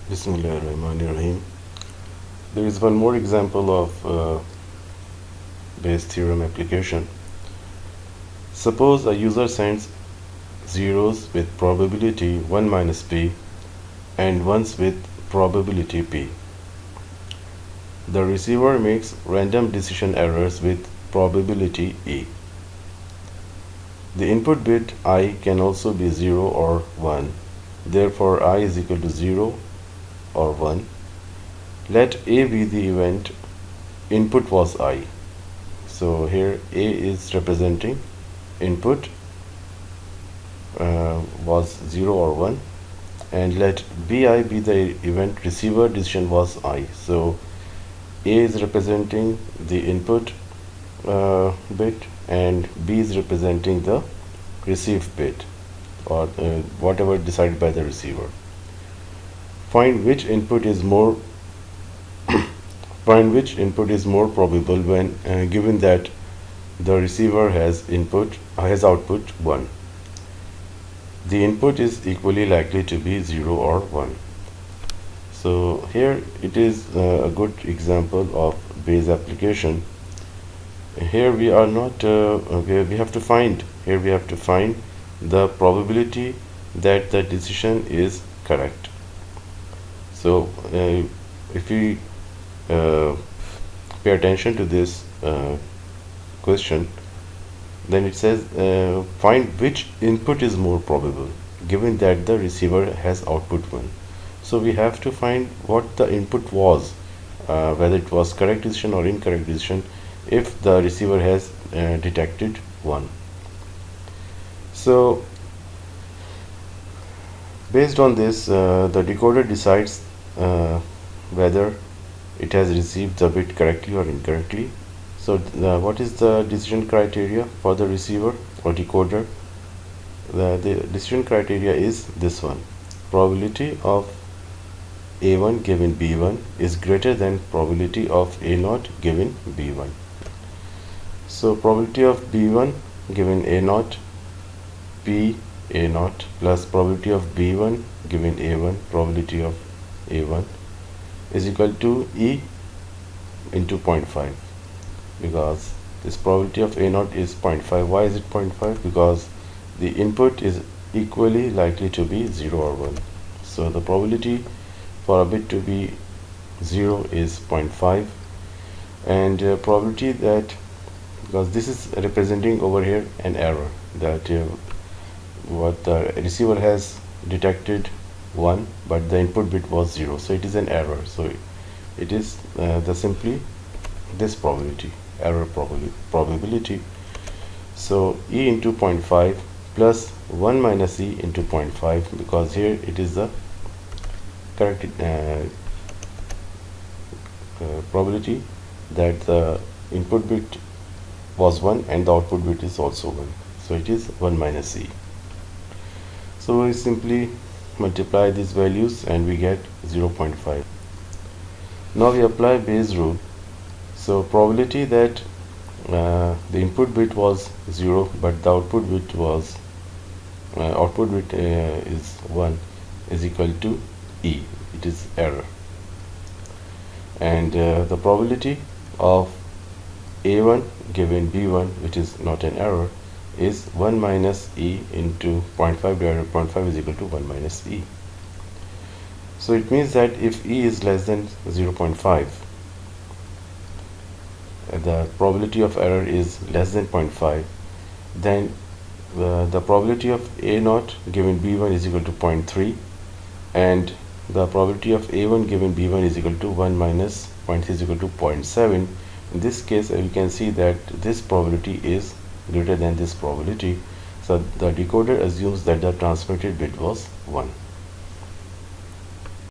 Bismillahirrahmanirrahim. There is one more example of Bayes theorem application. Suppose a user sends zeros with probability 1 minus p and ones with probability p. The receiver makes random decision errors with probability e. The input bit I can also be 0 or 1. Therefore, I is equal to 0 or 1. Let A be the event input was I. So here A is representing input was 0 or 1, and let BI be the event receiver decision was I. So A is representing the input bit and B is representing the received bit, or whatever decided by the receiver. Find which input is more probable when given that the receiver has output 1. The input is equally likely to be 0 or 1. So here it is a good example of Bayes application. Here we are not we have to find the probability that the decision is correct. So if we pay attention to this question, then it says find which input is more probable given that the receiver has output 1. So we have to find what the input was, whether it was correct decision or incorrect decision, if the receiver has detected 1. So based on this, the decoder decides whether it has received the bit correctly or incorrectly. So what is the decision criteria for the receiver or decoder? The decision criteria is this one: probability of A1 given B1 is greater than probability of A0 given B1. So probability of B1 given A0 P A0 plus probability of B1 given A1 probability of A1 is equal to E into 0.5, because this probability of A0 is 0.5. Why is it 0.5? Because the input is equally likely to be 0 or 1. So the probability for a bit to be 0 is 0.5, and probability that, because this is representing over here an error, that what the receiver has detected 1 but the input bit was 0, so it is an error. So it is simply this probability, error probability. So E into 0.5 plus 1 minus E into 0.5, because here it is the correct probability that the input bit was 1 and the output bit is also 1. So it is 1 minus E. So we simply multiply these values and we get 0.5. Now we apply Bayes rule. So probability that the input bit was 0 but the output bit was is 1 is equal to E. It is error. And the probability of A1 given B1, which is not an error, is 1 minus E into 0.5 divided by 0.5 is equal to 1 minus E. So it means that if E is less than 0.5, the probability of error is less than 0.5, then the probability of A0 given B1 is equal to 0.3, and the probability of A1 given B1 is equal to 1 minus 0.3 is equal to 0.7. In this case, you can see that this probability is greater than this probability. So the decoder assumes that the transmitted bit was 1.